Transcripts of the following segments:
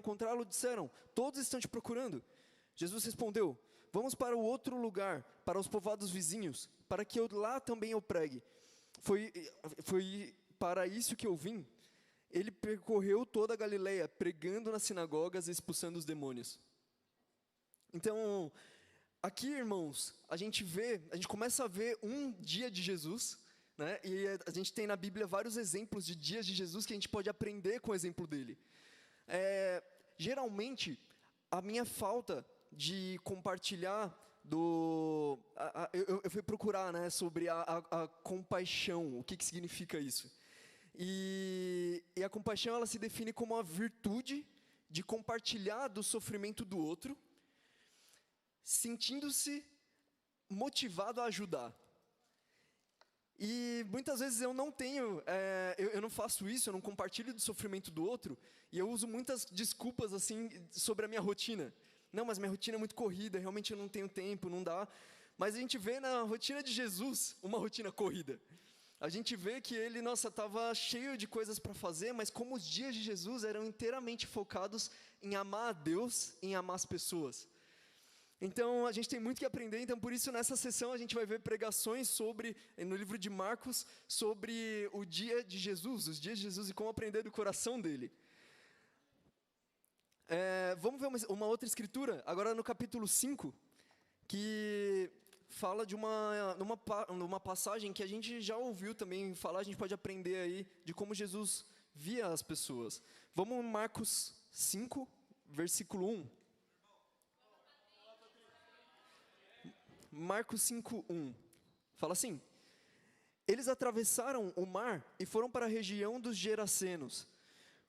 encontrá-lo, disseram: todos estão te procurando. Jesus respondeu: vamos para o outro lugar, para os povoados vizinhos, para que eu lá também eu pregue. Foi para isso que eu vim. Ele percorreu toda a Galileia, pregando nas sinagogas e expulsando os demônios. Então, aqui, irmãos, a gente começa a ver um dia de Jesus, né? E a gente tem na Bíblia vários exemplos de dias de Jesus que a gente pode aprender com o exemplo dele. Geralmente, a minha falta de compartilhar eu fui procurar, né, sobre a compaixão, o que significa isso. E a compaixão, ela se define como a virtude de compartilhar do sofrimento do outro, sentindo-se motivado a ajudar. E muitas vezes eu não tenho, eu não faço isso, eu não compartilho do sofrimento do outro, e eu uso muitas desculpas assim sobre a minha rotina. Não, mas minha rotina é muito corrida, realmente eu não tenho tempo, não dá. Mas a gente vê na rotina de Jesus uma rotina corrida. A gente vê que ele, estava cheio de coisas para fazer, mas como os dias de Jesus eram inteiramente focados em amar a Deus, em amar as pessoas. Então, a gente tem muito que aprender, então por isso nessa sessão a gente vai ver pregações no livro de Marcos, sobre o dia de Jesus, os dias de Jesus e como aprender do coração dele. Vamos ver uma outra escritura, agora no capítulo 5, que fala de uma passagem que a gente já ouviu também falar, a gente pode aprender aí de como Jesus via as pessoas. Vamos em Marcos 5, versículo 1. Marcos 5, 1. Fala assim: eles atravessaram o mar e foram para a região dos Gerasenos.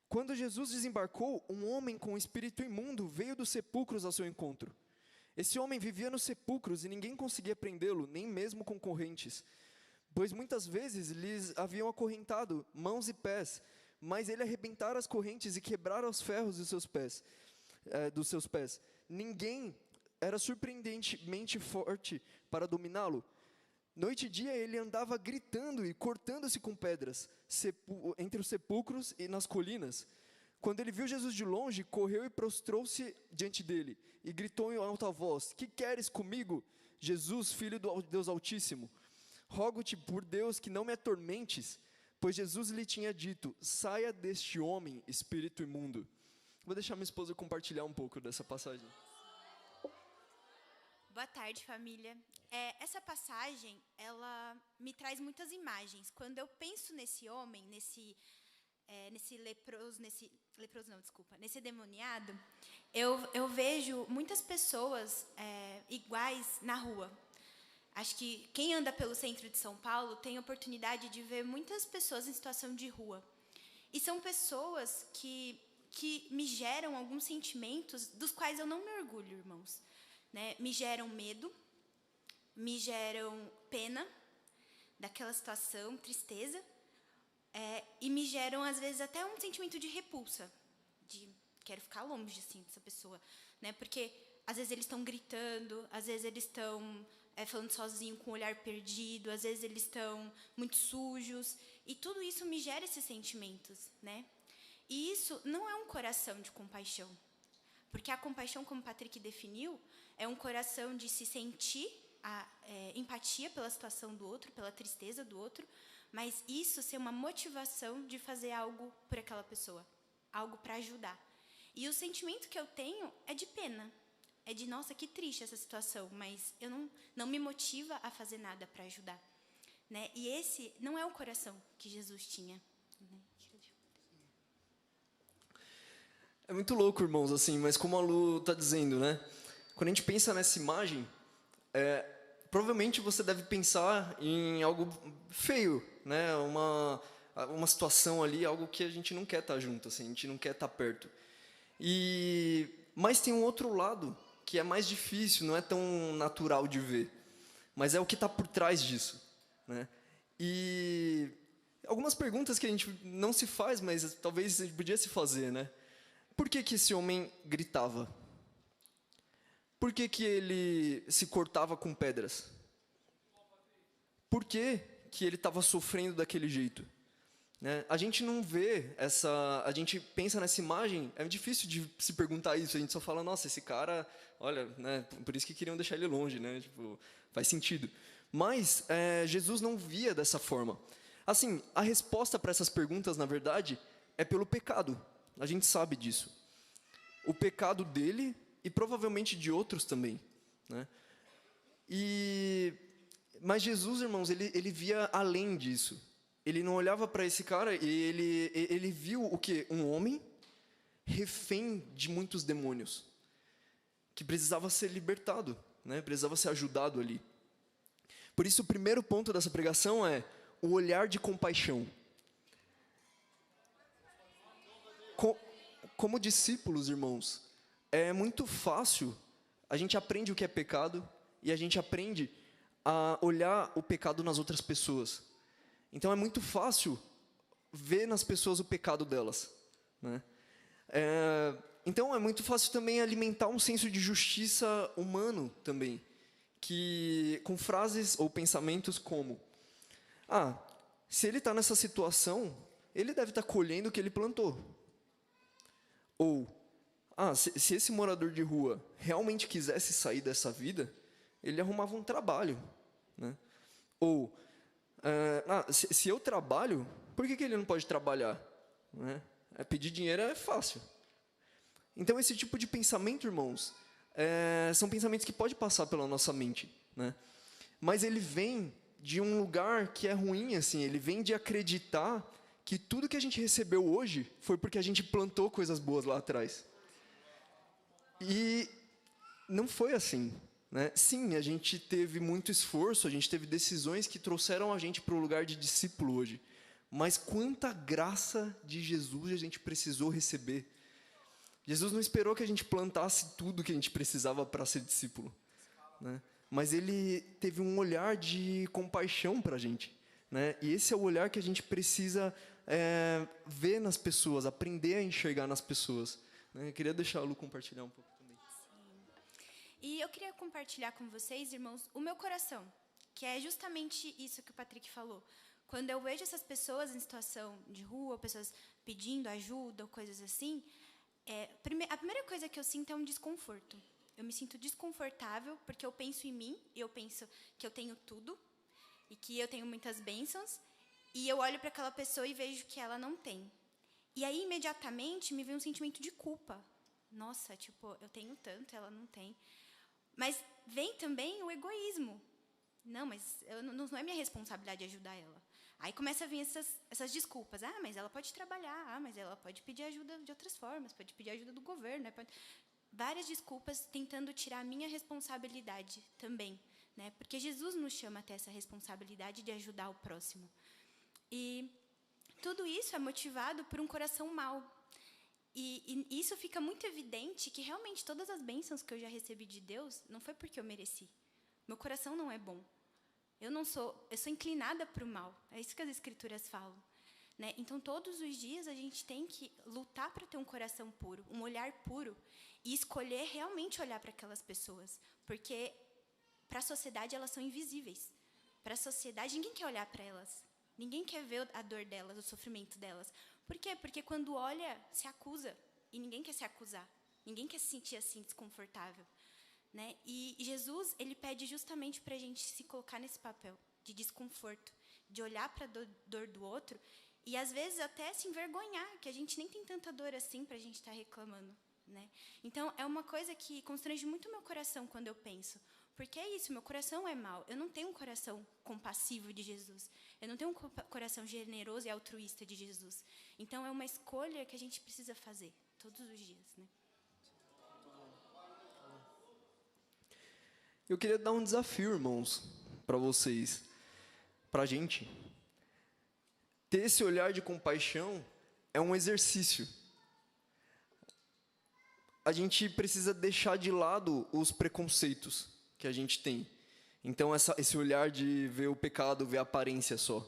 Quando Jesus desembarcou, um homem com um espírito imundo veio dos sepulcros ao seu encontro. Esse homem vivia nos sepulcros e ninguém conseguia prendê-lo, nem mesmo com correntes, pois muitas vezes lhes haviam acorrentado mãos e pés, mas ele arrebentara as correntes e quebrara os ferros dos seus pés. Ninguém era surpreendentemente forte para dominá-lo. Noite e dia ele andava gritando e cortando-se com pedras, entre os sepulcros e nas colinas. Quando ele viu Jesus de longe, correu e prostrou-se diante dele, e gritou em alta voz: que queres comigo, Jesus, Filho do Deus Altíssimo? Rogo-te por Deus que não me atormentes, pois Jesus lhe tinha dito: saia deste homem, espírito imundo. Vou deixar minha esposa compartilhar um pouco dessa passagem. Boa tarde, família. Essa passagem, ela me traz muitas imagens. Quando eu penso nesse homem, nesse endemoniado, eu vejo muitas pessoas iguais na rua. Acho que quem anda pelo centro de São Paulo tem a oportunidade de ver muitas pessoas em situação de rua. E são pessoas que me geram alguns sentimentos dos quais eu não me orgulho, irmãos. Né? Me geram medo, me geram pena daquela situação, tristeza, e me geram, às vezes, até um sentimento de repulsa, de quero ficar longe assim, dessa pessoa. Né? Porque, às vezes, eles estão gritando, às vezes, eles estão falando sozinho, com o olhar perdido, às vezes, eles estão muito sujos, e tudo isso me gera esses sentimentos. Né? E isso não é um coração de compaixão. Porque a compaixão, como o Patrick definiu, é um coração de se sentir empatia pela situação do outro, pela tristeza do outro, mas isso ser uma motivação de fazer algo por aquela pessoa, algo para ajudar. E o sentimento que eu tenho é de pena, é de, nossa, que triste essa situação, mas eu não me motiva a fazer nada para ajudar. Né? E esse não é o coração que Jesus tinha. Né? É muito louco, irmãos, assim, mas como a Lu está dizendo, né? Quando a gente pensa nessa imagem, provavelmente você deve pensar em algo feio, né? Uma situação ali, algo que a gente não quer estar junto, assim, a gente não quer estar perto. Mas tem um outro lado que é mais difícil, não é tão natural de ver, mas é o que está por trás disso, né? E algumas perguntas que a gente não se faz, mas talvez a gente podia se fazer, né? Por que esse homem gritava? Por que ele se cortava com pedras? Por que ele estava sofrendo daquele jeito? né? A gente não vê a gente pensa nessa imagem, é difícil de se perguntar isso, a gente só fala, nossa, esse cara, olha, né, por isso que queriam deixar ele longe, né? Tipo, faz sentido. Mas Jesus não via dessa forma. Assim, a resposta para essas perguntas, na verdade, é pelo pecado. A gente sabe disso. O pecado dele e provavelmente de outros também, né? Mas Jesus, irmãos, ele via além disso. Ele não olhava para esse cara e ele viu o quê? Um homem refém de muitos demônios, que precisava ser libertado, né? Precisava ser ajudado ali. Por isso, o primeiro ponto dessa pregação é o olhar de compaixão. Como discípulos, irmãos, é muito fácil, a gente aprende o que é pecado e a gente aprende a olhar o pecado nas outras pessoas. Então é muito fácil ver nas pessoas o pecado delas, né? Então é muito fácil também alimentar um senso de justiça humano também, com frases ou pensamentos como: se ele está nessa situação, ele deve estar colhendo o que ele plantou. Ou, se esse morador de rua realmente quisesse sair dessa vida, ele arrumava um trabalho, né? Ou, se eu trabalho, por que ele não pode trabalhar? Né? Pedir dinheiro é fácil. Então, esse tipo de pensamento, irmãos, são pensamentos que podem passar pela nossa mente, né? Mas ele vem de um lugar que é ruim, assim, ele vem de acreditar que tudo que a gente recebeu hoje foi porque a gente plantou coisas boas lá atrás. E não foi assim, né? Sim, a gente teve muito esforço, a gente teve decisões que trouxeram a gente para o lugar de discípulo hoje. Mas quanta graça de Jesus a gente precisou receber. Jesus não esperou que a gente plantasse tudo que a gente precisava para ser discípulo, né? Mas ele teve um olhar de compaixão para a gente, né? E esse é o olhar que a gente precisa ver nas pessoas, aprender a enxergar nas pessoas, né? Eu queria deixar a Lu compartilhar um pouco também. Sim. E eu queria compartilhar com vocês, irmãos, o meu coração, que é justamente isso que o Patrick falou. Quando eu vejo essas pessoas em situação de rua, pessoas pedindo ajuda ou coisas assim, a primeira coisa que eu sinto é um desconforto. Eu me sinto desconfortável porque eu penso em mim, e eu penso que eu tenho tudo, e que eu tenho muitas bênçãos, e eu olho para aquela pessoa e vejo que ela não tem. E aí, imediatamente, me vem um sentimento de culpa. Nossa, tipo, eu tenho tanto, ela não tem. Mas vem também o egoísmo. Não, mas não é minha responsabilidade ajudar ela. Aí começa a vir essas desculpas. Mas ela pode trabalhar. Mas ela pode pedir ajuda de outras formas. Pode pedir ajuda do governo. Né? Várias desculpas tentando tirar a minha responsabilidade também, né? Porque Jesus nos chama a ter essa responsabilidade de ajudar o próximo. E tudo isso é motivado por um coração mau. E isso fica muito evidente que realmente todas as bênçãos que eu já recebi de Deus não foi porque eu mereci. Meu coração não é bom. Eu sou inclinada para o mal. É isso que as Escrituras falam, né? Então, todos os dias a gente tem que lutar para ter um coração puro, um olhar puro, e escolher realmente olhar para aquelas pessoas, porque para a sociedade elas são invisíveis. Para a sociedade ninguém quer olhar para elas, ninguém quer ver a dor delas, o sofrimento delas. Por quê? Porque quando olha, se acusa, e ninguém quer se acusar, ninguém quer se sentir assim desconfortável, né? E Jesus, ele pede justamente para a gente se colocar nesse papel de desconforto, de olhar para a dor do outro e, às vezes, até se envergonhar, que a gente nem tem tanta dor assim para a gente estar reclamando, né? Então, é uma coisa que constrange muito o meu coração quando eu penso. Porque é isso, meu coração é mau. Eu não tenho um coração compassivo de Jesus. Eu não tenho um coração generoso e altruísta de Jesus. Então, é uma escolha que a gente precisa fazer todos os dias, né? Eu queria dar um desafio, irmãos, para vocês, para a gente. Ter esse olhar de compaixão é um exercício. A gente precisa deixar de lado os preconceitos que a gente tem. Então, esse olhar de ver o pecado, ver a aparência só.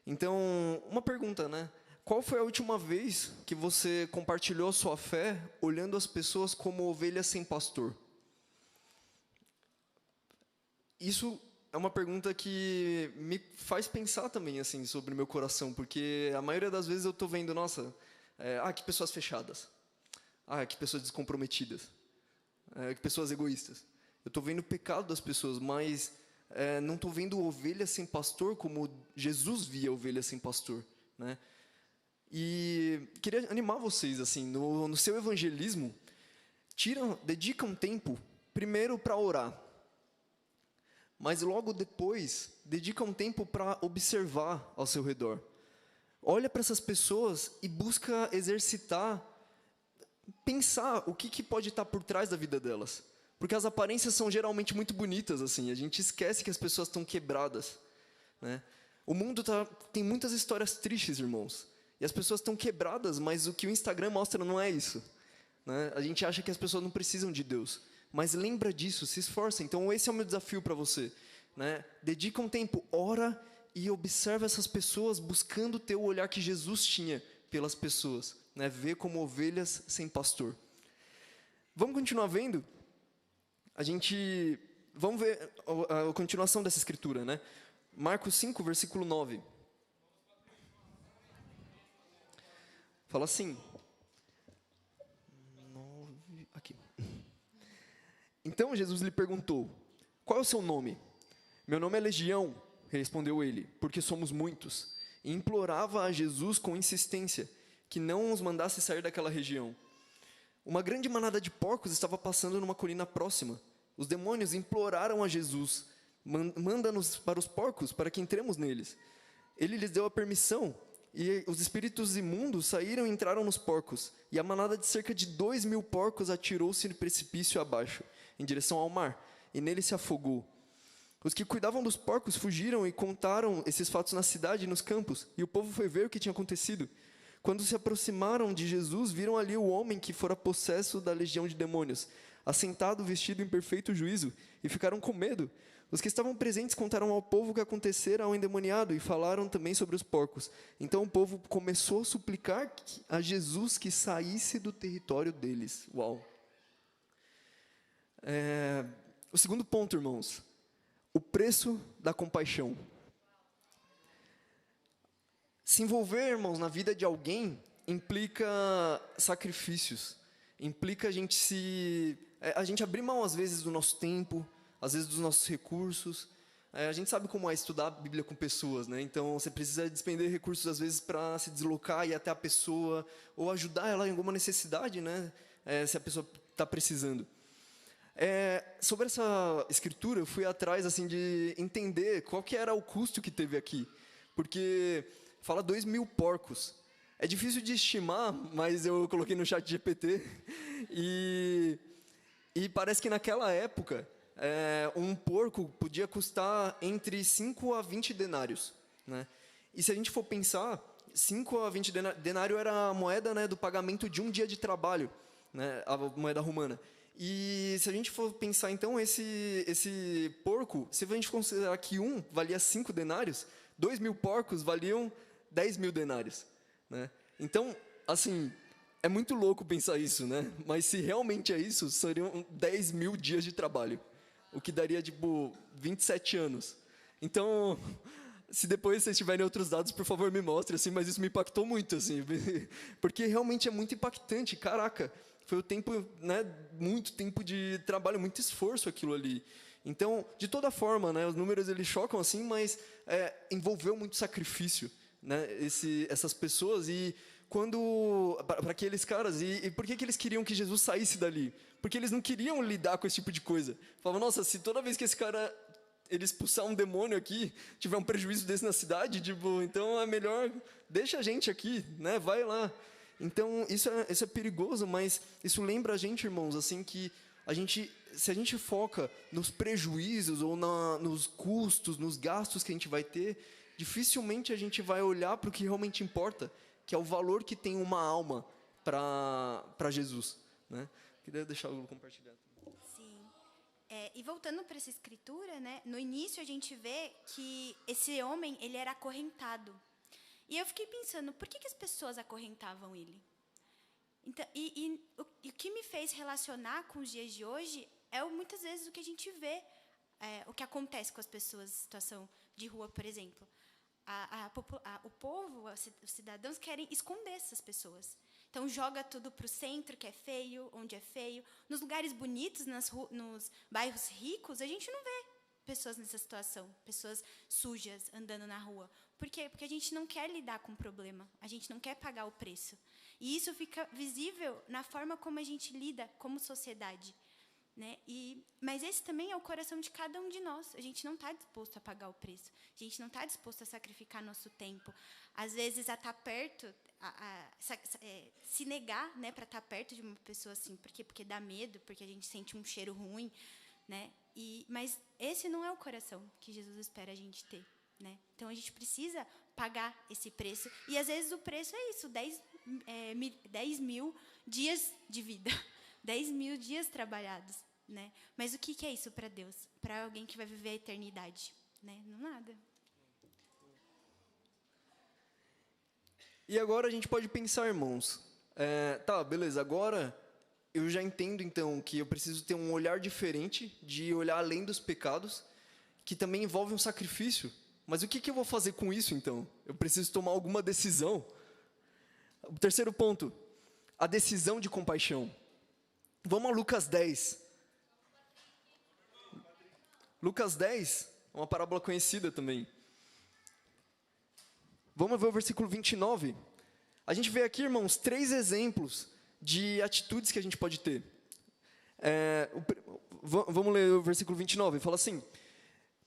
Então, uma pergunta, né? Qual foi a última vez que você compartilhou a sua fé olhando as pessoas como ovelhas sem pastor? Isso é uma pergunta que me faz pensar também, assim, sobre o meu coração, porque a maioria das vezes eu tô vendo, nossa, que pessoas fechadas, que pessoas descomprometidas, que pessoas egoístas. Eu tô vendo o pecado das pessoas, mas não tô vendo ovelha sem pastor como Jesus via ovelha sem pastor, né? E queria animar vocês, assim, no seu evangelismo, dedica um tempo, primeiro para orar, mas logo depois, dedica um tempo para observar ao seu redor. Olha para essas pessoas e busca exercitar, pensar o que pode estar por trás da vida delas. Porque as aparências são geralmente muito bonitas, assim, a gente esquece que as pessoas estão quebradas, né? O mundo tem muitas histórias tristes, irmãos, e as pessoas estão quebradas, mas o que o Instagram mostra não é isso, né? A gente acha que as pessoas não precisam de Deus, mas lembra disso, se esforça. Então esse é o meu desafio para você, né? Dedica um tempo, ora e observa essas pessoas buscando ter o olhar que Jesus tinha pelas pessoas, né? Vê como ovelhas sem pastor. Vamos continuar vendo? Vamos ver a continuação dessa escritura, né? Marcos 5, versículo 9. Fala assim. Aqui. Então Jesus lhe perguntou: qual é o seu nome? Meu nome é Legião, respondeu ele, porque somos muitos. E implorava a Jesus com insistência que não os mandasse sair daquela região. Uma grande manada de porcos estava passando numa colina próxima. Os demônios imploraram a Jesus: manda-nos para os porcos, para que entremos neles. Ele lhes deu a permissão, e os espíritos imundos saíram e entraram nos porcos. E a manada de cerca de 2.000 porcos atirou-se no precipício abaixo, em direção ao mar, e nele se afogou. Os que cuidavam dos porcos fugiram e contaram esses fatos na cidade e nos campos, e o povo foi ver o que tinha acontecido. Quando se aproximaram de Jesus, viram ali o homem que fora possesso da legião de demônios, assentado, vestido em perfeito juízo, e ficaram com medo. Os que estavam presentes contaram ao povo o que acontecera ao endemoniado e falaram também sobre os porcos. Então o povo começou a suplicar a Jesus que saísse do território deles. Uau! O segundo ponto, irmãos, o preço da compaixão. Se envolver, irmãos, na vida de alguém implica sacrifícios, implica a gente abrir mão às vezes do nosso tempo, às vezes dos nossos recursos. A gente sabe como é estudar a Bíblia com pessoas, né? Então você precisa despender recursos às vezes para se deslocar e ir até a pessoa, ou ajudar ela em alguma necessidade, né? Se a pessoa está precisando. Sobre essa escritura, eu fui atrás assim, de entender qual que era o custo que teve aqui. Porque fala 2.000 porcos. É difícil de estimar, mas eu coloquei no chat GPT. E parece que naquela época, um porco podia custar entre 5 a 20 denários. Né? E se a gente for pensar, 5 a 20 denário era a moeda, né, do pagamento de um dia de trabalho, né, a moeda romana. E se a gente for pensar, então, esse porco, se a gente considerar que um valia 5 denários, 2.000 porcos valiam 10.000 denários. Né? Então, assim, é muito louco pensar isso, né? Mas se realmente é isso, seriam 10.000 dias de trabalho, o que daria, 27 anos. Então, se depois vocês tiverem outros dados, por favor, me mostrem, assim, mas isso me impactou muito, assim, porque realmente é muito impactante, caraca. Foi o tempo, né, muito tempo de trabalho, muito esforço aquilo ali. Então, de toda forma, né, os números eles chocam assim, mas envolveu muito sacrifício, né, essas pessoas. E quando para aqueles caras, e por que eles queriam que Jesus saísse dali? Porque eles não queriam lidar com esse tipo de coisa. Falavam, nossa, se toda vez que esse cara ele expulsar um demônio aqui, tiver um prejuízo desse na cidade, então é melhor deixa a gente aqui, né, vai lá. Então, isso é perigoso, mas isso lembra a gente, irmãos, assim, que se a gente foca nos prejuízos ou nos custos, nos gastos que a gente vai ter, dificilmente a gente vai olhar para o que realmente importa, que é o valor que tem uma alma para Jesus. Né? Queria deixar eu compartilhar. Sim. E voltando para essa escritura, né, no início a gente vê que esse homem ele era acorrentado. E eu fiquei pensando, por que as pessoas acorrentavam ele? Então, o que me fez relacionar com os dias de hoje é muitas vezes o que a gente vê. o que acontece com as pessoas em situação de rua, por exemplo. O povo, os cidadãos querem esconder essas pessoas. Então, joga tudo para o centro, que é feio, onde é feio. Nos lugares bonitos, nos bairros ricos, a gente não vê pessoas nessa situação, pessoas sujas andando na rua. Por quê? Porque a gente não quer lidar com o problema, a gente não quer pagar o preço. E isso fica visível na forma como a gente lida como sociedade. Né? Mas esse também é o coração de cada um de nós. A gente não está disposto a pagar o preço. A gente não está disposto a sacrificar nosso tempo. Às vezes, a estar perto, se negar, né, para estar perto de uma pessoa assim, porque dá medo, porque a gente sente um cheiro ruim, né? Mas esse não é o coração que Jesus espera a gente ter, né? Então a gente precisa pagar esse preço. E às vezes o preço é isso: 10 mil dias de vida. 10 mil dias trabalhados, né? Mas o que é isso para Deus? Para alguém que vai viver a eternidade, né? Não nada. E agora a gente pode pensar, irmãos, tá, beleza, agora eu já entendo, então, que eu preciso ter um olhar diferente, de olhar além dos pecados, que também envolve um sacrifício. Mas o que eu vou fazer com isso, então? Eu preciso tomar alguma decisão. O terceiro ponto, a decisão de compaixão. Vamos a Lucas 10. Lucas 10, uma parábola conhecida também. Vamos ver o versículo 29. A gente vê aqui, irmãos, 3 exemplos de atitudes que a gente pode ter. Vamos ler o versículo 29. Fala assim: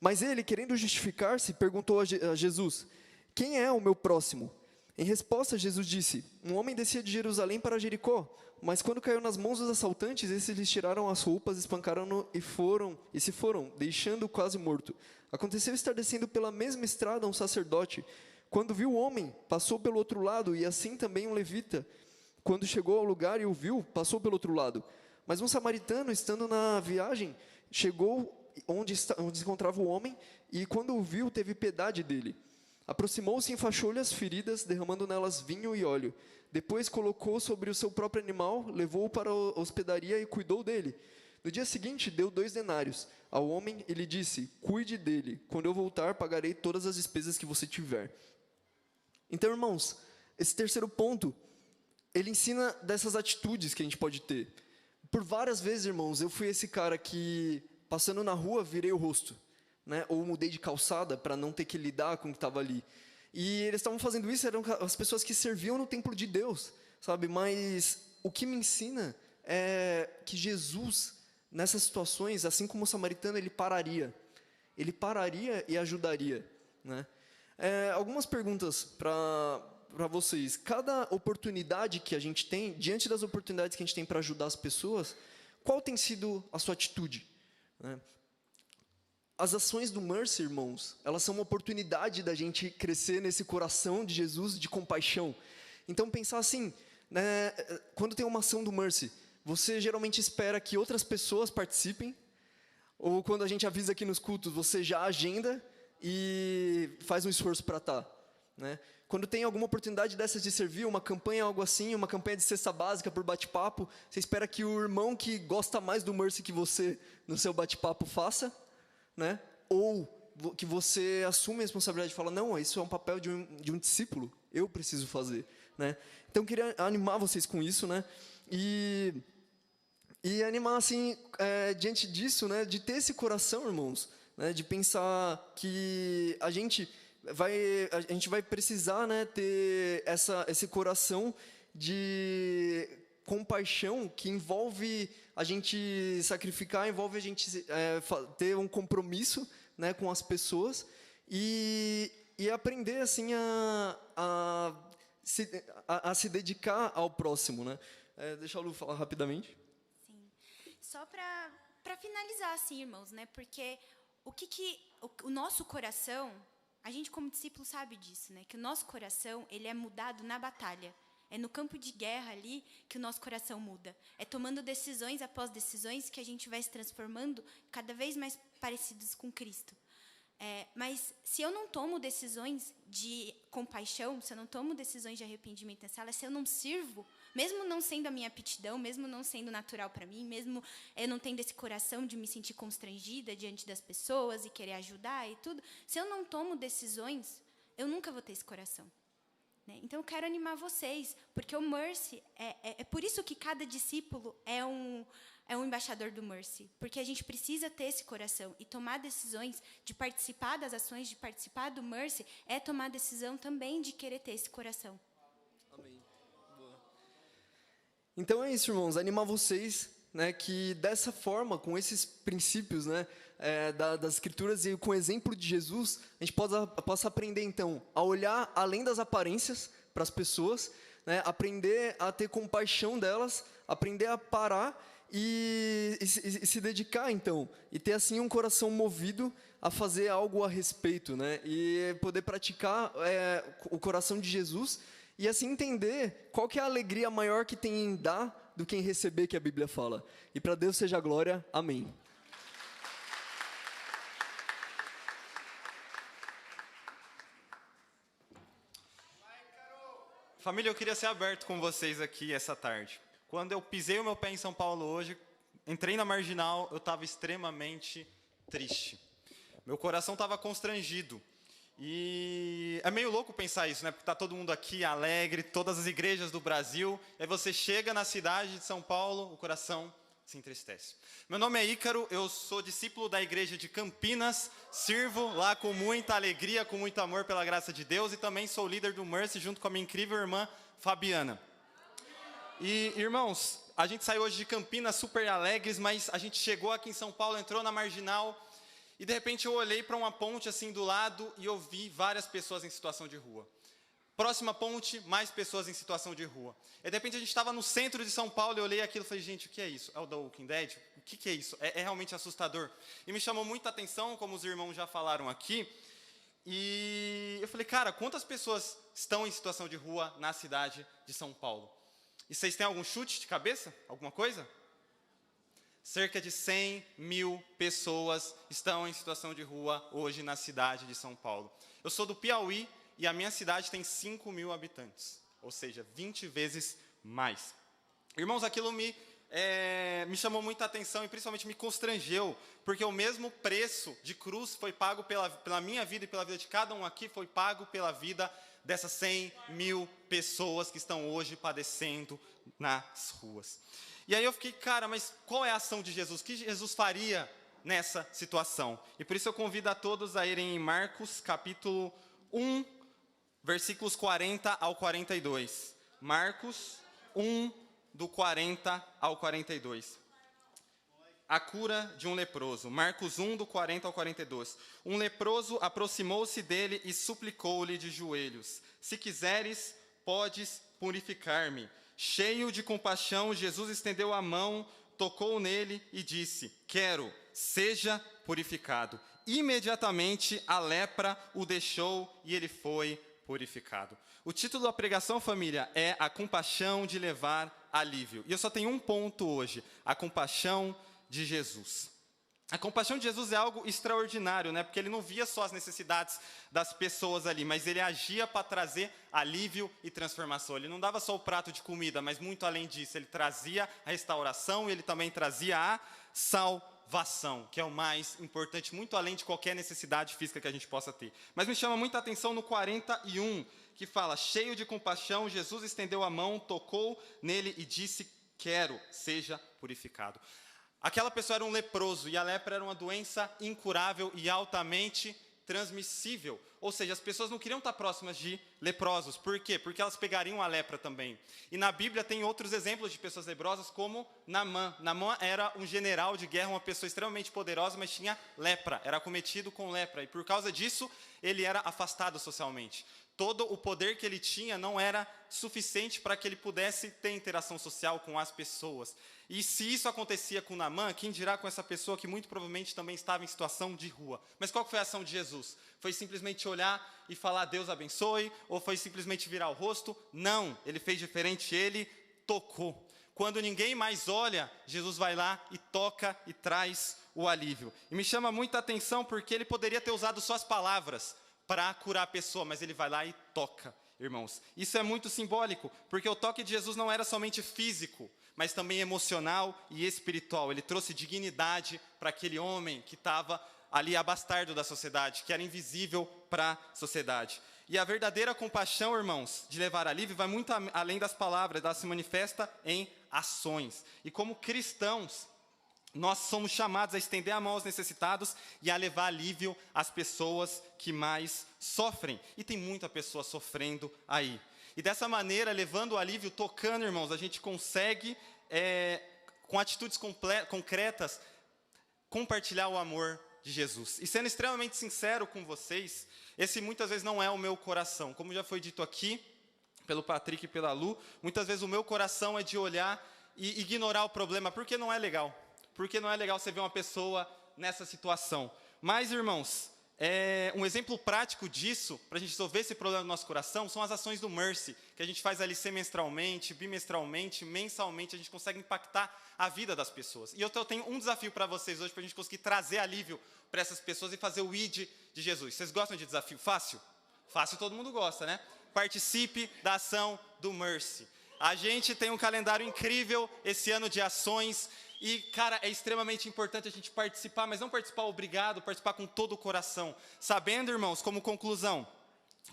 mas ele, querendo justificar-se, perguntou a Jesus: quem é o meu próximo? Em resposta, Jesus disse: um homem descia de Jerusalém para Jericó, mas quando caiu nas mãos dos assaltantes, esses lhes tiraram as roupas, espancaram-no e se foram, deixando-o quase morto. Aconteceu estar descendo pela mesma estrada um sacerdote. Quando viu o homem, passou pelo outro lado, e assim também um levita. Quando chegou ao lugar e o viu, passou pelo outro lado. Mas um samaritano, estando na viagem, chegou onde se encontrava o homem, e quando o viu, teve piedade dele. Aproximou-se e enfaixou-lhe as feridas, derramando nelas vinho e óleo. Depois colocou sobre o seu próprio animal, levou-o para a hospedaria e cuidou dele. No dia seguinte, deu 2 denários ao homem e lhe disse: cuide dele, quando eu voltar, pagarei todas as despesas que você tiver. Então, irmãos, esse terceiro ponto, ele ensina dessas atitudes que a gente pode ter. Por várias vezes, irmãos, eu fui esse cara que, passando na rua, virei o rosto, né? Ou mudei de calçada para não ter que lidar com o que estava ali. E eles estavam fazendo isso, eram as pessoas que serviam no templo de Deus, sabe? Mas o que me ensina é que Jesus, nessas situações, assim como o samaritano, ele pararia e ajudaria, né? Algumas perguntas para vocês. Cada oportunidade que a gente tem, diante das oportunidades que a gente tem para ajudar as pessoas, qual tem sido a sua atitude, né? As ações do Mercy, irmãos, elas são uma oportunidade da gente crescer nesse coração de Jesus, de compaixão. Então, pensar assim, né, quando tem uma ação do Mercy, você geralmente espera que outras pessoas participem, ou quando a gente avisa aqui nos cultos, você já agenda e faz um esforço para estar, né? Quando tem alguma oportunidade dessas de servir, uma campanha, algo assim, uma campanha de cesta básica por bate-papo, você espera que o irmão que gosta mais do Mercy que você, no seu bate-papo, faça, né? Ou que você assume a responsabilidade e fala: não, isso é um papel de um discípulo, eu preciso fazer, né? Então, eu queria animar vocês com isso, né? E animar, assim, diante disso, né? De ter esse coração, irmãos, né? De pensar que a gente vai precisar, né? Ter esse coração de compaixão que envolve a gente sacrificar, envolve a gente ter um compromisso, né, com as pessoas e aprender assim a se dedicar ao próximo, né? Deixa a Lu falar rapidamente. Sim. Só para finalizar, assim, irmãos, né? Porque o nosso coração, a gente como discípulo sabe disso, né? Que o nosso coração, ele é mudado na batalha. É no campo de guerra ali que o nosso coração muda. É tomando decisões após decisões que a gente vai se transformando cada vez mais parecidos com Cristo. Mas se eu não tomo decisões de compaixão, se eu não tomo decisões de arrependimento nessa sala, se eu não sirvo mesmo não sendo a minha aptidão, mesmo não sendo natural para mim, mesmo eu não tendo esse coração de me sentir constrangida diante das pessoas e querer ajudar e tudo, se eu não tomo decisões, eu nunca vou ter esse coração. Então, eu quero animar vocês, porque o Mercy, é por isso que cada discípulo é um embaixador do Mercy, porque a gente precisa ter esse coração e tomar decisões de participar das ações, de participar do Mercy, é tomar a decisão também de querer ter esse coração. Amém. Boa. Então é isso, irmãos, animar vocês, né, que dessa forma, com esses princípios, né, das Escrituras e com o exemplo de Jesus, a gente possa aprender, então, a olhar além das aparências para as pessoas, né, aprender a ter compaixão delas, aprender a parar e se dedicar, então, e ter, assim, um coração movido a fazer algo a respeito, né, e poder praticar o coração de Jesus e, assim, entender qual que é a alegria maior que tem em dar do que em receber, que a Bíblia fala. E para Deus seja a glória. Amém. Família, eu queria ser aberto com vocês aqui essa tarde. Quando eu pisei o meu pé em São Paulo hoje, entrei na Marginal, eu estava extremamente triste. Meu coração estava constrangido. E é meio louco pensar isso, né? Porque está todo mundo aqui alegre, todas as igrejas do Brasil. Aí você chega na cidade de São Paulo, o coração se entristece. Meu nome é Ícaro, eu sou discípulo da igreja de Campinas, sirvo lá com muita alegria, com muito amor pela graça de Deus e também sou líder do Mercy junto com a minha incrível irmã Fabiana. E, irmãos, a gente saiu hoje de Campinas super alegres, mas a gente chegou aqui em São Paulo, entrou na Marginal e de repente eu olhei para uma ponte assim do lado e eu vi várias pessoas em situação de rua. Próxima ponte, mais pessoas em situação de rua. E de repente a gente estava no centro de São Paulo e eu olhei aquilo e falei, gente, o que é isso? É o The Walking Dead? O que é isso? É realmente assustador. E me chamou muita atenção, como os irmãos já falaram aqui. E eu falei, cara, quantas pessoas estão em situação de rua na cidade de São Paulo? E vocês têm algum chute de cabeça? Alguma coisa? Cerca de 100 mil pessoas estão em situação de rua hoje na cidade de São Paulo. Eu sou do Piauí e a minha cidade tem 5 mil habitantes, ou seja, 20 vezes mais. Irmãos, aquilo me chamou muita atenção e principalmente me constrangeu, porque o mesmo preço de cruz foi pago pela minha vida e pela vida de cada um aqui, foi pago pela vida dessas 100 mil pessoas que estão hoje padecendo nas ruas. E aí eu fiquei, cara, mas qual é a ação de Jesus? O que Jesus faria nessa situação? E por isso eu convido a todos a irem em Marcos, capítulo 1, versículos 40 ao 42. Marcos 1, do 40 ao 42. A cura de um leproso. Marcos 1, do 40 ao 42. Um leproso aproximou-se dele e suplicou-lhe de joelhos: se quiseres, podes purificar-me. Cheio de compaixão, Jesus estendeu a mão, tocou nele e disse: quero, seja purificado. Imediatamente a lepra o deixou e ele foi purificado. O título da pregação, família, é A Compaixão de Levar Alívio. E eu só tenho um ponto hoje: a compaixão de Jesus. A compaixão de Jesus é algo extraordinário, né? Porque ele não via só as necessidades das pessoas ali, mas ele agia para trazer alívio e transformação. Ele não dava só o prato de comida, mas muito além disso, ele trazia a restauração e ele também trazia a salvação, que é o mais importante, muito além de qualquer necessidade física que a gente possa ter. Mas me chama muita atenção no 41, que fala: cheio de compaixão, Jesus estendeu a mão, tocou nele e disse: quero, seja purificado. Aquela pessoa era um leproso, e a lepra era uma doença incurável e altamente transmissível. Ou seja, as pessoas não queriam estar próximas de leprosos. Por quê? Porque elas pegariam a lepra também. E na Bíblia tem outros exemplos de pessoas leprosas, como Naamã. Naamã era um general de guerra, uma pessoa extremamente poderosa, mas tinha lepra, era acometido com lepra. E por causa disso, ele era afastado socialmente. Todo o poder que ele tinha não era suficiente para que ele pudesse ter interação social com as pessoas. E se isso acontecia com Naamã, quem dirá com essa pessoa que muito provavelmente também estava em situação de rua? Mas qual foi a ação de Jesus? Foi simplesmente olhar e falar: Deus abençoe? Ou foi simplesmente virar o rosto? Não, ele fez diferente, ele tocou. Quando ninguém mais olha, Jesus vai lá e toca e traz o alívio. E me chama muita atenção porque ele poderia ter usado só as palavras para curar a pessoa, mas ele vai lá e toca. irmãos. Isso é muito simbólico, porque o toque de Jesus não era somente físico, mas também emocional e espiritual. Ele trouxe dignidade para aquele homem que estava ali abastardo da sociedade, que era invisível para a sociedade. E a verdadeira compaixão, irmãos, de levar alívio, vai muito além das palavras, ela se manifesta em ações. E como cristãos, nós somos chamados a estender a mão aos necessitados e a levar alívio às pessoas que mais sofrem. E tem muita pessoa sofrendo aí. E dessa maneira, levando o alívio, tocando, irmãos, a gente consegue, com atitudes concretas, compartilhar o amor de Jesus. E sendo extremamente sincero com vocês, esse muitas vezes não é o meu coração. Como já foi dito aqui, pelo Patrick e pela Lu, muitas vezes o meu coração é de olhar e ignorar o problema, porque não é legal. Porque não é legal você ver uma pessoa nessa situação. Mas, irmãos, um exemplo prático disso, para a gente resolver esse problema do nosso coração, são as ações do Mercy, que a gente faz ali semestralmente, bimestralmente, mensalmente, a gente consegue impactar a vida das pessoas. E eu tenho um desafio para vocês hoje, para a gente conseguir trazer alívio para essas pessoas e fazer o ID de Jesus. Vocês gostam de desafio fácil? Fácil todo mundo gosta, né? Participe da ação do Mercy. A gente tem um calendário incrível esse ano de ações. E, cara, é extremamente importante a gente participar, mas não participar obrigado, participar com todo o coração. Sabendo, irmãos, como conclusão,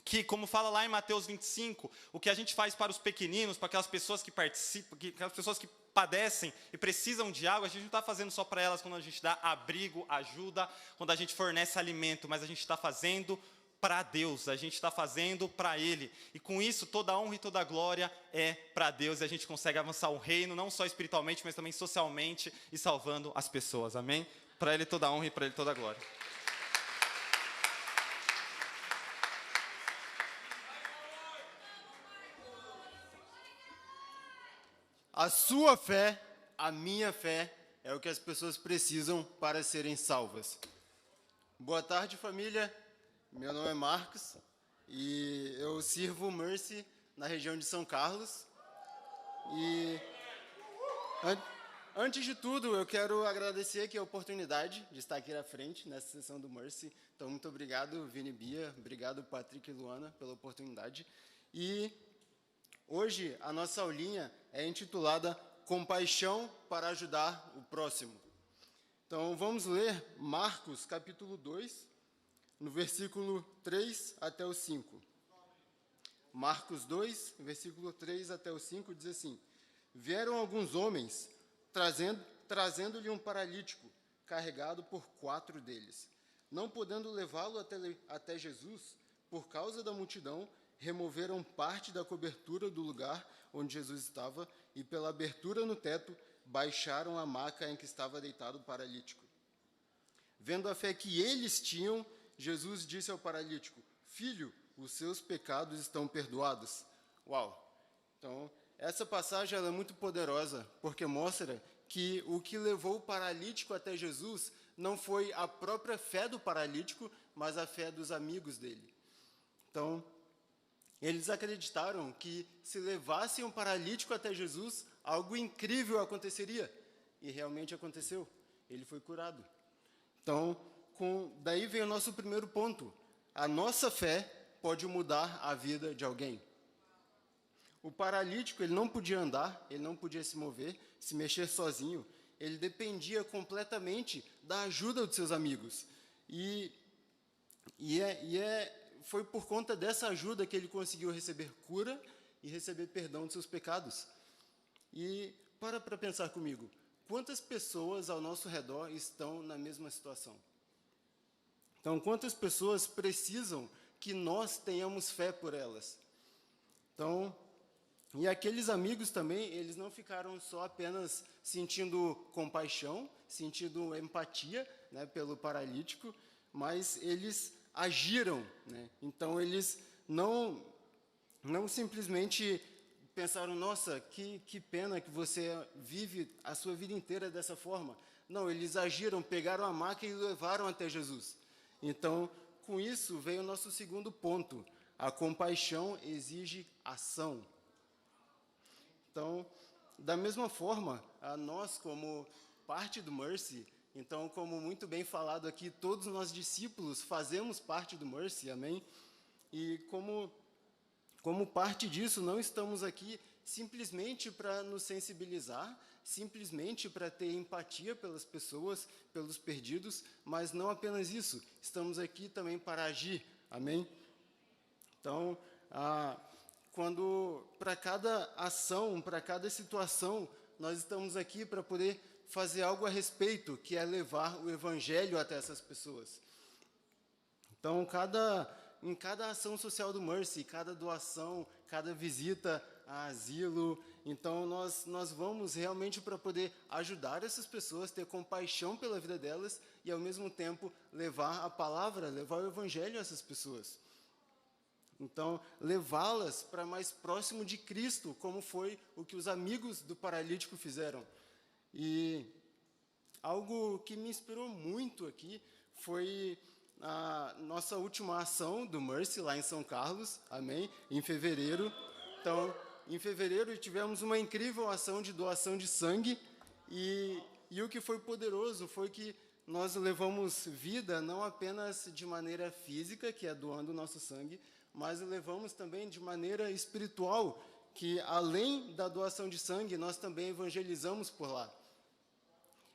que, como fala lá em Mateus 25, o que a gente faz para os pequeninos, para aquelas pessoas que participam, aquelas pessoas que padecem e precisam de algo, a gente não está fazendo só para elas quando a gente dá abrigo, ajuda, quando a gente fornece alimento, mas a gente está fazendo para Deus, a gente está fazendo para Ele. E com isso, toda a honra e toda a glória é para Deus. E a gente consegue avançar o reino, não só espiritualmente, mas também socialmente e salvando as pessoas. Amém? Para Ele toda a honra e para Ele toda a glória. A sua fé, a minha fé, é o que as pessoas precisam para serem salvas. Boa tarde, família. Meu nome é Marcos e eu sirvo o Mercy na região de São Carlos. E antes de tudo, eu quero agradecer aqui a oportunidade de estar aqui à frente nessa sessão do Mercy. Então, muito obrigado, Vini e Bia, obrigado, Patrick e Luana, pela oportunidade. E hoje a nossa aulinha é intitulada Compaixão para ajudar o próximo. Então, vamos ler Marcos, capítulo 2, no versículo 3 até o 5. Marcos 2, versículo 3 até o 5, diz assim: Vieram alguns homens, trazendo-lhe um paralítico, carregado por 4 deles. Não podendo levá-lo até Jesus, por causa da multidão, removeram parte da cobertura do lugar onde Jesus estava e, pela abertura no teto, baixaram a maca em que estava deitado o paralítico. Vendo a fé que eles tinham, Jesus disse ao paralítico: Filho, os seus pecados estão perdoados. Uau! Então, essa passagem ela é muito poderosa, porque mostra que o que levou o paralítico até Jesus não foi a própria fé do paralítico, mas a fé dos amigos dele. Então, eles acreditaram que se levassem um paralítico até Jesus, algo incrível aconteceria. E realmente aconteceu. Ele foi curado. Então, daí vem o nosso primeiro ponto. A nossa fé pode mudar a vida de alguém. O paralítico, ele não podia andar, ele não podia se mover, se mexer sozinho. Ele dependia completamente da ajuda dos seus amigos. Foi por conta dessa ajuda que ele conseguiu receber cura e receber perdão dos seus pecados. E para pensar comigo, quantas pessoas ao nosso redor estão na mesma situação? Então, quantas pessoas precisam que nós tenhamos fé por elas? Então, e aqueles amigos também, eles não ficaram só apenas sentindo compaixão, sentindo empatia, né, pelo paralítico, mas eles agiram, né? Então, eles não simplesmente pensaram: nossa, que pena que você vive a sua vida inteira dessa forma. Não, eles agiram, pegaram a maca e levaram até Jesus. Então, com isso, veio o nosso segundo ponto. A compaixão exige ação. Então, da mesma forma, nós, como parte do Mercy, então, como muito bem falado aqui, todos nós discípulos fazemos parte do Mercy, amém? E como como parte disso, não estamos aqui simplesmente para nos sensibilizar, simplesmente para ter empatia pelas pessoas, pelos perdidos, mas não apenas isso, estamos aqui também para agir, amém? Então, para cada ação, para cada situação, nós estamos aqui para poder fazer algo a respeito, que é levar o Evangelho até essas pessoas. Então, em cada ação social do Mercy, cada doação, cada visita a asilo, então nós vamos realmente para poder ajudar essas pessoas, ter compaixão pela vida delas e, ao mesmo tempo, levar a palavra, levar o Evangelho a essas pessoas. Então, levá-las para mais próximo de Cristo, como foi o que os amigos do paralítico fizeram. E algo que me inspirou muito aqui foi a nossa última ação do Mercy, lá em São Carlos, amém? Em fevereiro. Então, em fevereiro tivemos uma incrível ação de doação de sangue e o que foi poderoso foi que nós levamos vida não apenas de maneira física, que é doando o nosso sangue, mas levamos também de maneira espiritual, que além da doação de sangue, nós também evangelizamos por lá.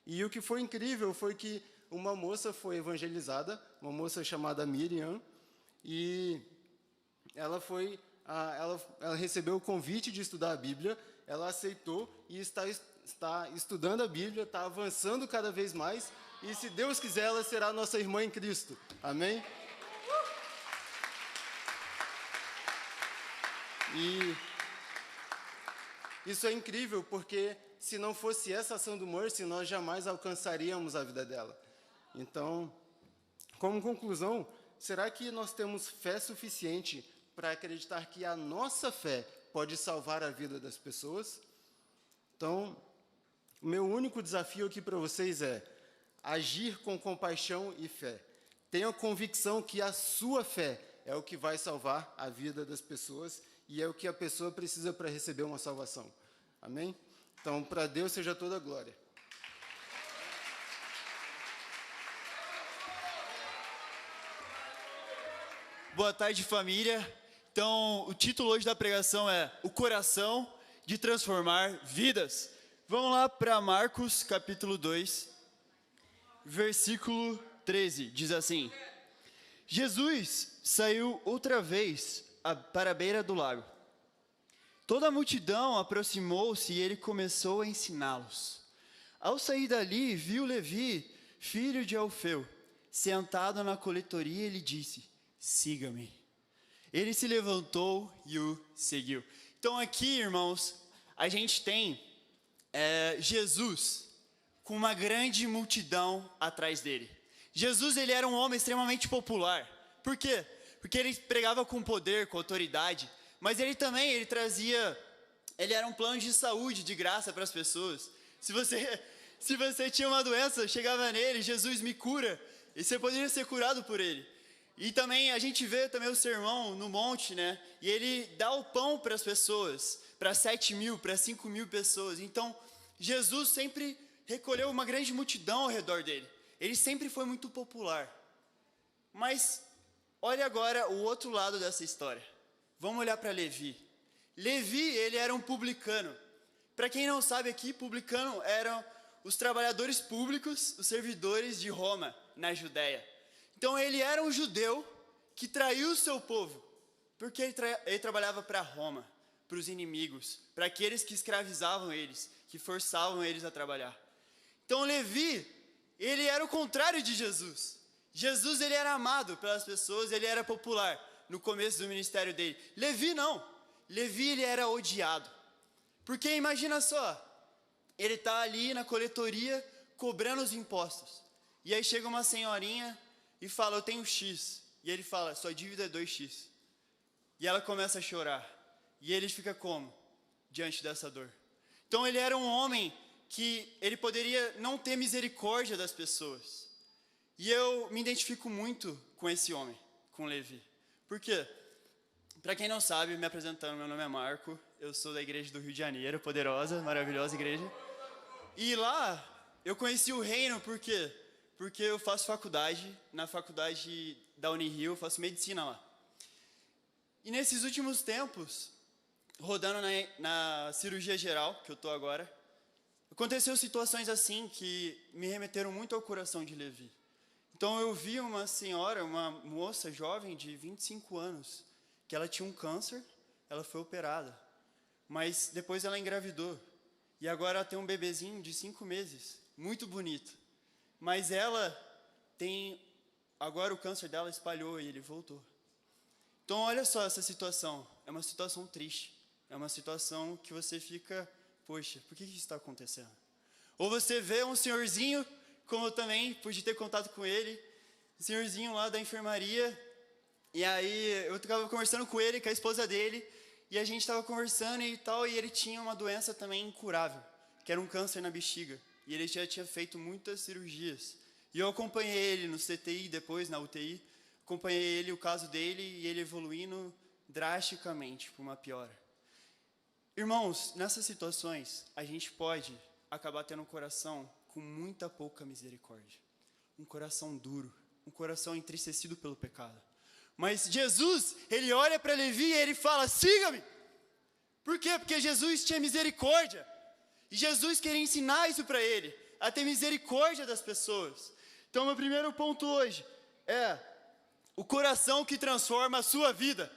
E o que foi incrível foi que uma moça foi evangelizada, uma moça chamada Miriam, e ela recebeu o convite de estudar a Bíblia, ela aceitou e está estudando a Bíblia, está avançando cada vez mais, e se Deus quiser, ela será nossa irmã em Cristo. Amém? E isso é incrível, porque se não fosse essa ação do Mercy, nós jamais alcançaríamos a vida dela. Então, como conclusão, será que nós temos fé suficiente para acreditar que a nossa fé pode salvar a vida das pessoas? Então, o meu único desafio aqui para vocês é agir com compaixão e fé. Tenha convicção que a sua fé é o que vai salvar a vida das pessoas e é o que a pessoa precisa para receber uma salvação. Amém? Então, para Deus seja toda a glória. Boa tarde, família. Então, o título hoje da pregação é O Coração de Transformar Vidas. Vamos lá para Marcos, capítulo 2, versículo 13. Diz assim: Jesus saiu outra vez para a beira do lago. Toda a multidão aproximou-se e ele começou a ensiná-los. Ao sair dali, viu Levi, filho de Alfeu, sentado na coletoria e lhe disse: siga-me. Ele se levantou e o seguiu. Então aqui, irmãos, a gente tem Jesus com uma grande multidão atrás dele. Jesus, ele era um homem extremamente popular. Por quê? Porque ele pregava com poder, com autoridade, mas ele era um plano de saúde, de graça para as pessoas. Se você tinha uma doença, chegava nele: Jesus, me cura, e você poderia ser curado por ele. E também a gente vê também o sermão no monte, né? E ele dá o pão para as pessoas, para 7.000, para 5.000 pessoas. Então, Jesus sempre recolheu uma grande multidão ao redor dele. Ele sempre foi muito popular. Mas, olha agora o outro lado dessa história. Vamos olhar para Levi. Levi, ele era um publicano. Para quem não sabe aqui, publicano eram os trabalhadores públicos, os servidores de Roma, na Judéia. Então, ele era um judeu que traiu o seu povo, porque ele trabalhava para Roma, para os inimigos, para aqueles que escravizavam eles, que forçavam eles a trabalhar. Então, Levi, ele era o contrário de Jesus. Jesus, ele era amado pelas pessoas, ele era popular no começo do ministério dele. Levi, não. Levi, ele era odiado. Porque, imagina só, ele está ali na coletoria, cobrando os impostos. E aí chega uma senhorinha e fala: eu tenho X. E ele fala: sua dívida é 2x. E ela começa a chorar. E ele fica como? Diante dessa dor. Então ele era um homem que ele poderia não ter misericórdia das pessoas. E eu me identifico muito com esse homem, com Levi. Por quê? Para quem não sabe, me apresentando, meu nome é Marco. Eu sou da igreja do Rio de Janeiro, poderosa, maravilhosa igreja. E lá eu conheci o reino, por quê? Porque eu faço faculdade, na faculdade da Unirio, eu faço medicina lá. E nesses últimos tempos, rodando na cirurgia geral, que eu estou agora, aconteceu situações assim que me remeteram muito ao coração de Levi. Então eu vi uma senhora, uma moça jovem de 25 anos, que ela tinha um câncer, ela foi operada, mas depois ela engravidou. E agora ela tem um bebezinho de 5 meses, muito bonito. Mas ela tem, agora o câncer dela espalhou e ele voltou. Então olha só essa situação, é uma situação triste. É uma situação que você fica, poxa, por que isso está acontecendo? Ou você vê um senhorzinho, como eu também pude ter contato com ele, um senhorzinho lá da enfermaria, e aí eu estava conversando com ele, com a esposa dele, e a gente estava conversando e tal, e ele tinha uma doença também incurável, que era um câncer na bexiga, e ele já tinha feito muitas cirurgias. E eu acompanhei ele no CTI, depois na UTI, acompanhei ele, o caso dele, e ele evoluindo drasticamente para uma piora. Irmãos, nessas situações, a gente pode acabar tendo um coração com muita pouca misericórdia. Um coração duro, um coração entristecido pelo pecado. Mas Jesus, ele olha para Levi e ele fala, siga-me. Por quê? Porque Jesus tinha misericórdia. E Jesus queria ensinar isso para ele, a ter misericórdia das pessoas. Então, meu primeiro ponto hoje é o coração que transforma a sua vida.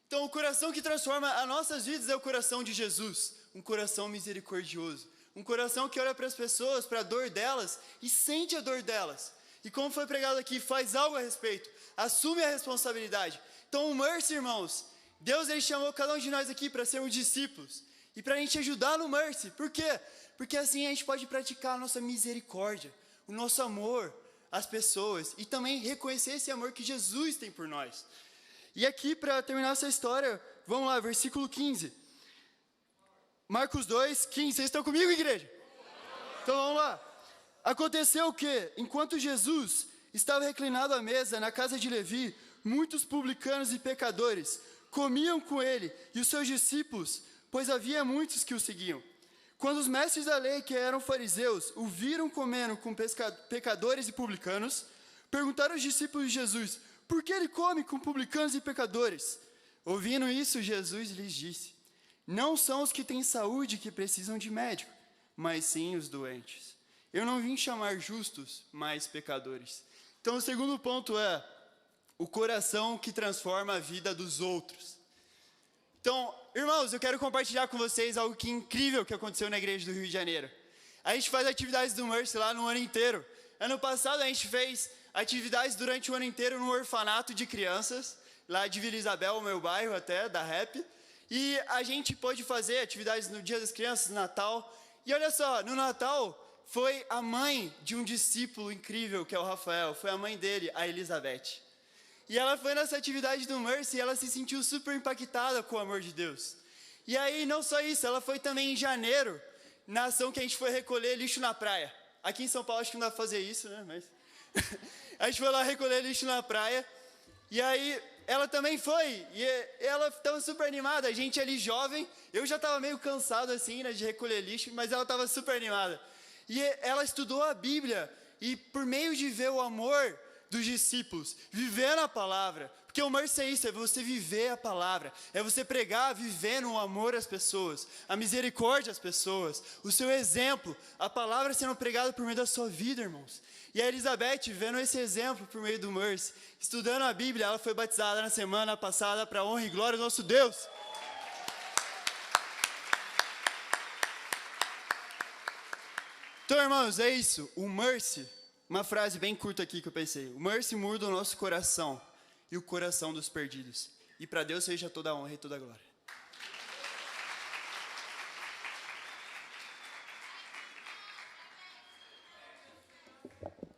Então, o coração que transforma as nossas vidas é o coração de Jesus, um coração misericordioso, um coração que olha para as pessoas, para a dor delas e sente a dor delas. E como foi pregado aqui, faz algo a respeito, assume a responsabilidade. Então, o Mercy, irmãos, Deus ele chamou cada um de nós aqui para sermos discípulos e para a gente ajudar no Mercy. Por quê? Porque assim a gente pode praticar a nossa misericórdia, o nosso amor às pessoas e também reconhecer esse amor que Jesus tem por nós. E aqui, para terminar essa história, vamos lá, versículo 15. Marcos 2, 15. Vocês estão comigo, igreja? Então vamos lá. Aconteceu que, enquanto Jesus estava reclinado à mesa na casa de Levi, muitos publicanos e pecadores comiam com ele e os seus discípulos, pois havia muitos que o seguiam. Quando os mestres da lei, que eram fariseus, o viram comendo com pecadores e publicanos, perguntaram aos discípulos de Jesus, por que ele come com publicanos e pecadores? Ouvindo isso, Jesus lhes disse, não são os que têm saúde que precisam de médico, mas sim os doentes. Eu não vim chamar justos, mas pecadores. Então, o segundo ponto é o coração que transforma a vida dos outros. Então, irmãos, eu quero compartilhar com vocês algo que incrível que aconteceu na igreja do Rio de Janeiro. A gente faz atividades do Mercy lá no ano inteiro. Ano passado a gente fez atividades durante o ano inteiro no orfanato de crianças, lá de Vila Isabel, o meu bairro até, da REP. E a gente pôde fazer atividades no Dia das Crianças, no Natal. E olha só, no Natal foi a mãe de um discípulo incrível, que é o Rafael. Foi a mãe dele, a Elizabeth. E ela foi nessa atividade do Mercy e ela se sentiu super impactada com o amor de Deus. E aí, não só isso, ela foi também em janeiro, na ação que a gente foi recolher lixo na praia. Aqui em São Paulo acho que não dá pra fazer isso, né? Mas a gente foi lá recolher lixo na praia. E aí, ela também foi. E ela estava super animada. A gente ali jovem, eu já estava meio cansado assim, né, de recolher lixo, mas ela estava super animada. E ela estudou a Bíblia. E por meio de ver o amor dos discípulos, vivendo a palavra, porque o Mercy é isso, é você viver a palavra, é você pregar vivendo o amor às pessoas, a misericórdia às pessoas, o seu exemplo, a palavra sendo pregada por meio da sua vida, irmãos. E a Elizabeth, vendo esse exemplo por meio do Mercy, estudando a Bíblia, ela foi batizada na semana passada para a honra e glória do nosso Deus. Então, irmãos, é isso, o Mercy. Uma frase bem curta aqui que eu pensei. O Mercy muda o nosso coração e o coração dos perdidos. E para Deus seja toda a honra e toda a glória.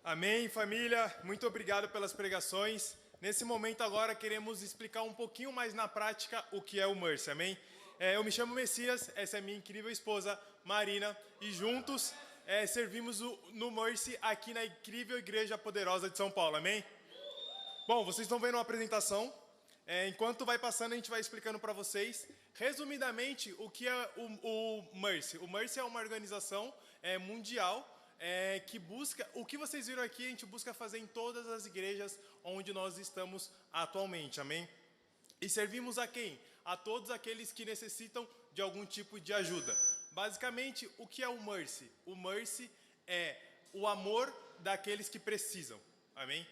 Amém, família. Muito obrigado pelas pregações. Nesse momento agora queremos explicar um pouquinho mais na prática o que é o Mercy, amém? Eu me chamo Messias, essa é minha incrível esposa Marina e juntos servimos no Mercy aqui na incrível Igreja Poderosa de São Paulo, amém? Bom, vocês estão vendo uma apresentação. Enquanto vai passando, a gente vai explicando para vocês, resumidamente, o que é o Mercy. O Mercy é uma organização mundial que busca, o que vocês viram aqui, a gente busca fazer em todas as igrejas onde nós estamos atualmente, amém? E servimos a quem? A todos aqueles que necessitam de algum tipo de ajuda. Basicamente, o que é o Mercy? O Mercy é o amor daqueles que precisam. Amém?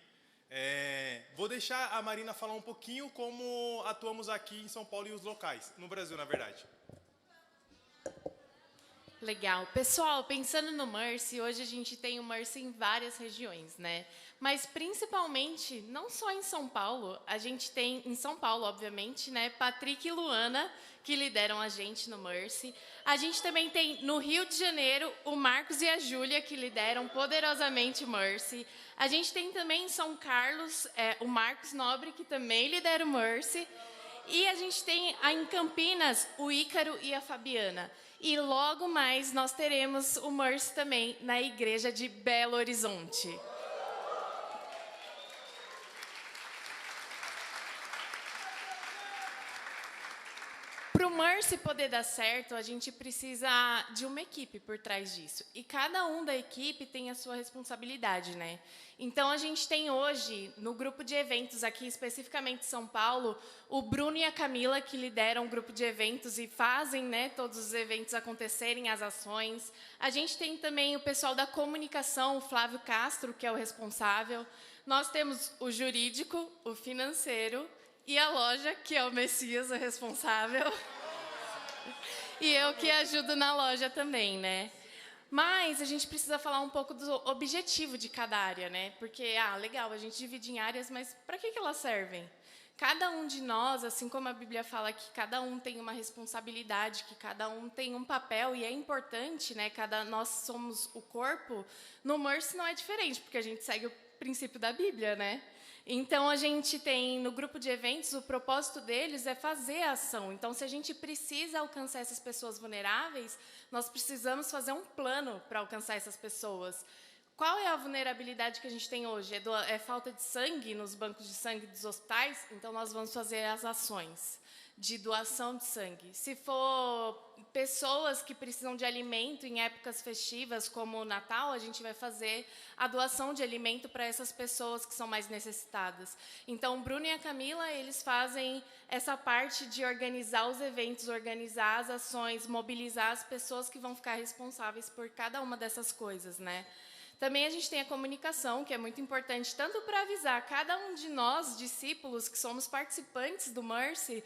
Vou deixar a Marina falar um pouquinho como atuamos aqui em São Paulo e os locais, no Brasil, na verdade. Legal. Pessoal, pensando no Mercy, hoje a gente tem o Mercy em várias regiões, né? Mas principalmente, não só em São Paulo, a gente tem, em São Paulo, obviamente, né, Patrick e Luana, que lideram a gente no Mercy. A gente também tem, no Rio de Janeiro, o Marcos e a Júlia, que lideram poderosamente o Mercy. A gente tem também em São Carlos, o Marcos Nobre, que também lidera o Mercy. E a gente tem em Campinas o Ícaro e a Fabiana. E logo mais nós teremos o Mercy também na igreja de Belo Horizonte. Para o Mercy poder dar certo, a gente precisa de uma equipe por trás disso. E cada um da equipe tem a sua responsabilidade, né? Então, a gente tem hoje, no grupo de eventos aqui, especificamente em São Paulo, o Bruno e a Camila, que lideram o grupo de eventos e fazem, né, todos os eventos acontecerem, as ações. A gente tem também o pessoal da comunicação, o Flávio Castro, que é o responsável. Nós temos o jurídico, o financeiro, e a loja, que é o Messias, o responsável. E eu que ajudo na loja também, né? Mas a gente precisa falar um pouco do objetivo de cada área, né? Porque, legal, a gente divide em áreas, mas para que elas servem? Cada um de nós, assim como a Bíblia fala que cada um tem uma responsabilidade, que cada um tem um papel, e é importante, né? Nós somos o corpo. No Mercy não é diferente, porque a gente segue o princípio da Bíblia, né? Então, a gente tem, no grupo de eventos, o propósito deles é fazer a ação. Então, se a gente precisa alcançar essas pessoas vulneráveis, nós precisamos fazer um plano para alcançar essas pessoas. Qual é a vulnerabilidade que a gente tem hoje? É falta de sangue nos bancos de sangue dos hospitais? Então, nós vamos fazer as ações de doação de sangue. Se for pessoas que precisam de alimento em épocas festivas, como o Natal, a gente vai fazer a doação de alimento para essas pessoas que são mais necessitadas. Então, o Bruno e a Camila, eles fazem essa parte de organizar os eventos, organizar as ações, mobilizar as pessoas que vão ficar responsáveis por cada uma dessas coisas, né? Também a gente tem a comunicação, que é muito importante, tanto para avisar cada um de nós, discípulos, que somos participantes do Mercy,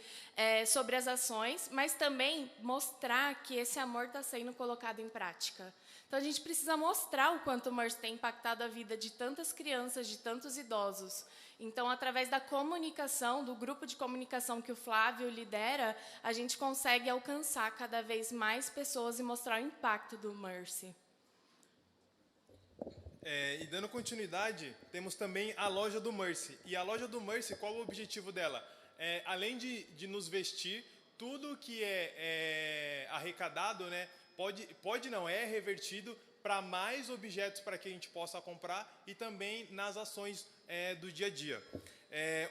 sobre as ações, mas também mostrar que esse amor está sendo colocado em prática. Então, a gente precisa mostrar o quanto o Mercy tem impactado a vida de tantas crianças, de tantos idosos. Então, através da comunicação, do grupo de comunicação que o Flávio lidera, a gente consegue alcançar cada vez mais pessoas e mostrar o impacto do Mercy. E dando continuidade, temos também a loja do Mercy. E a loja do Mercy, qual o objetivo dela? Além de nos vestir, tudo que é arrecadado, né, é revertido para mais objetos para que a gente possa comprar e também nas ações do dia a dia.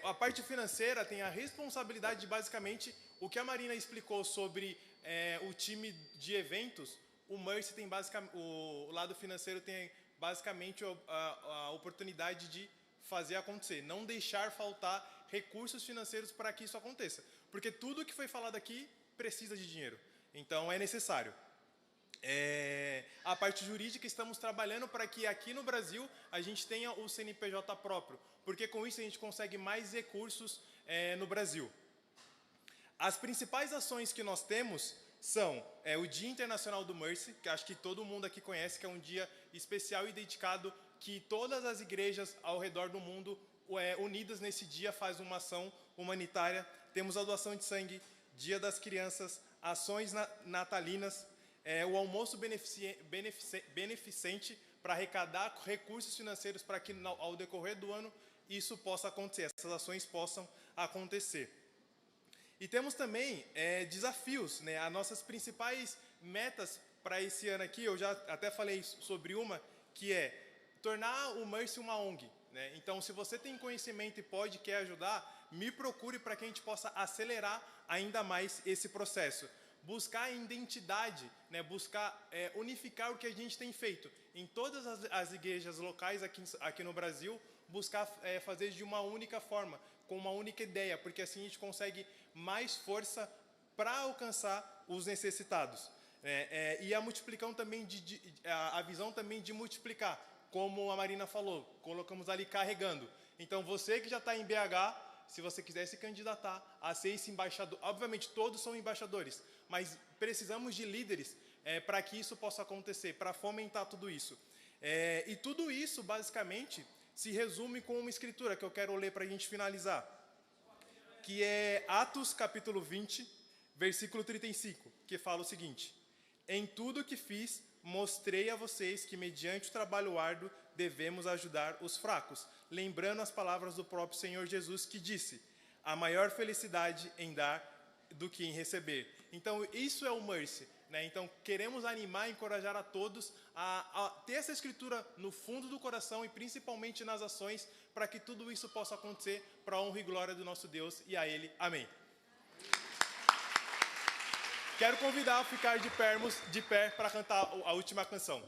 A parte financeira tem a responsabilidade de, basicamente, o que a Marina explicou sobre o time de eventos. O Mercy tem basicamente, o lado financeiro tem basicamente a oportunidade de fazer acontecer, não deixar faltar recursos financeiros para que isso aconteça. Porque tudo que foi falado aqui precisa de dinheiro, então é necessário. A parte jurídica, estamos trabalhando para que aqui no Brasil a gente tenha o CNPJ próprio, porque com isso a gente consegue mais recursos no Brasil. As principais ações que nós temos são o Dia Internacional do Mercy, que acho que todo mundo aqui conhece, que é um dia especial e dedicado que todas as igrejas ao redor do mundo, unidas nesse dia, fazem uma ação humanitária. Temos a doação de sangue, Dia das Crianças, ações natalinas, o almoço beneficente para arrecadar recursos financeiros para que, ao decorrer do ano, isso possa acontecer, essas ações possam acontecer. E temos também desafios, né? As nossas principais metas para esse ano aqui, eu já até falei sobre uma, que é tornar o Mercy uma ONG, né? Então, se você tem conhecimento e quer ajudar, me procure para que a gente possa acelerar ainda mais esse processo. Buscar identidade, né? Buscar unificar o que a gente tem feito em todas as igrejas locais aqui no Brasil, buscar fazer de uma única forma, com uma única ideia, porque assim a gente consegue mais força para alcançar os necessitados. E a multiplicação também, a visão também de multiplicar, como a Marina falou, colocamos ali carregando. Então você que já está em BH, se você quiser se candidatar a ser esse embaixador, obviamente todos são embaixadores, mas precisamos de líderes para que isso possa acontecer, para fomentar tudo isso. E tudo isso, basicamente, se resume com uma escritura que eu quero ler para a gente finalizar, que é Atos capítulo 20, versículo 35, que fala o seguinte: em tudo que fiz, mostrei a vocês que, mediante o trabalho árduo, devemos ajudar os fracos, lembrando as palavras do próprio Senhor Jesus, que disse: a maior felicidade em dar do que em receber. Então, isso é o Mercy, né? Então, queremos animar e encorajar a todos a ter essa escritura no fundo do coração e principalmente nas ações, para que tudo isso possa acontecer para a honra e glória do nosso Deus, e a Ele. Amém. Quero convidar a ficar de pé para cantar a última canção.